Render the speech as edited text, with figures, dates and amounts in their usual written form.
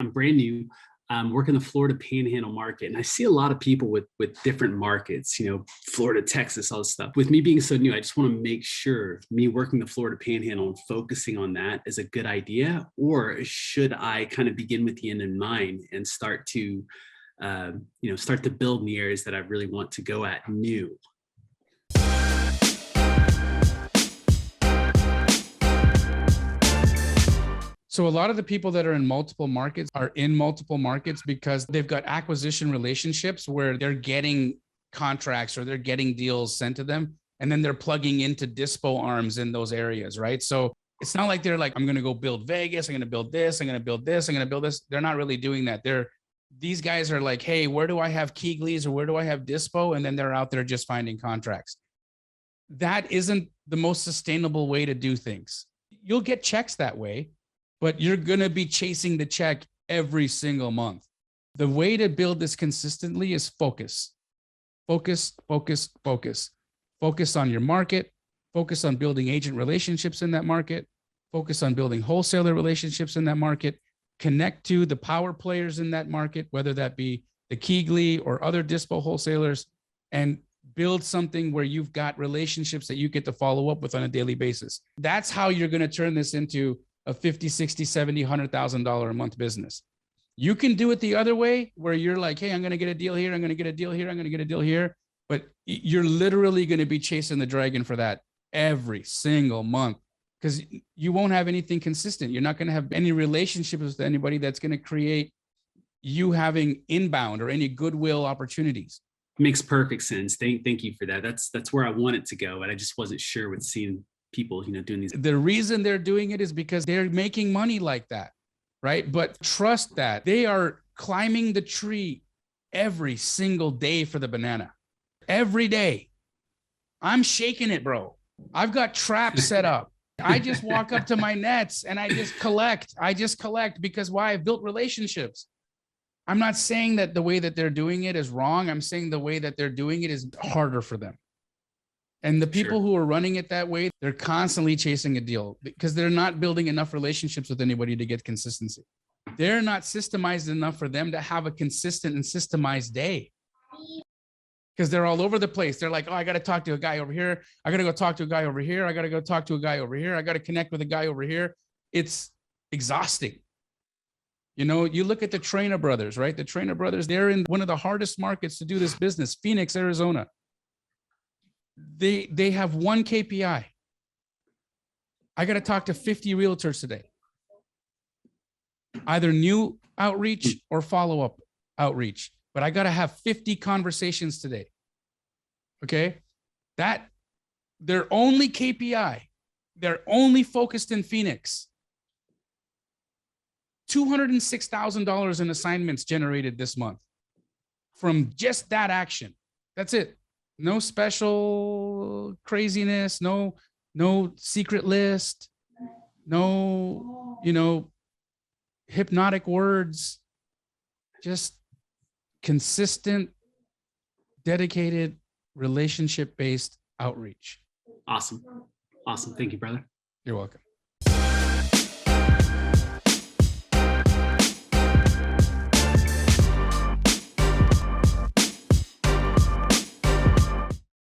I'm brand new. Work in the Florida Panhandle market, and I see a lot of people with different markets. Florida, Texas, all this stuff. With me being so new, I just want to make sure me working the Florida Panhandle and focusing on that is a good idea, or should I kind of begin with the end in mind and start to, start to build in the areas that I really want to go at new. So a lot of the people that are in multiple markets are in multiple markets because they've got acquisition relationships where they're getting contracts or they're getting deals sent to them, and then they're plugging into dispo arms in those areas, right? So it's not like they're like, I'm going to go build Vegas, I'm going to build this, I'm going to build this, I'm going to build this. They're not really doing that. These guys are like, hey, where do I have Keighley's or where do I have dispo? And then they're out there just finding contracts. That isn't the most sustainable way to do things. You'll get checks that way, but you're going to be chasing the check every single month. The way to build this consistently is focus. Focus, focus, focus. Focus on your market. Focus on building agent relationships in that market. Focus on building wholesaler relationships in that market. Connect to the power players in that market, whether that be the Keighley or other dispo wholesalers, and build something where you've got relationships that you get to follow up with on a daily basis. That's how you're going to turn this into a $50, $60, $70, $100,000 a month business. You can do it the other way where you're like, hey, I'm going to get a deal here. I'm going to get a deal here. I'm going to get a deal here. But you're literally going to be chasing the dragon for that every single month because you won't have anything consistent. You're not going to have any relationships with anybody that's going to create you having inbound or any goodwill opportunities. Makes perfect sense. Thank you for that. That's where I want it to go. And I just wasn't sure with seeing people, doing these. The reason they're doing it is because they're making money like that, right? But trust that they are climbing the tree every single day for the banana. Every day. I'm shaking it, bro. I've got traps set up. I just walk up to my nets and I just collect. Because why? I've built relationships. I'm not saying that the way that they're doing it is wrong. I'm saying the way that they're doing it is harder for them. And the people who are running it that way, they're constantly chasing a deal because they're not building enough relationships with anybody to get consistency. They're not systemized enough for them to have a consistent and systemized day because they're all over the place. They're like, oh, I got to talk to a guy over here. I got to go talk to a guy over here. I got to go talk to a guy over here. I got to connect with a guy over here. It's exhausting. You look at the Trainer Brothers, right? The Trainer Brothers, they're in one of the hardest markets to do this business, Phoenix, Arizona. They have one KPI. I got to talk to 50 realtors today. Either new outreach or follow-up outreach. But I got to have 50 conversations today. Okay? That their only KPI. They're only focused in Phoenix. $206,000 in assignments generated this month from just that action. That's it. No special craziness, no secret list, no, hypnotic words, just consistent, dedicated, relationship-based outreach. Awesome. Thank you, brother. You're welcome.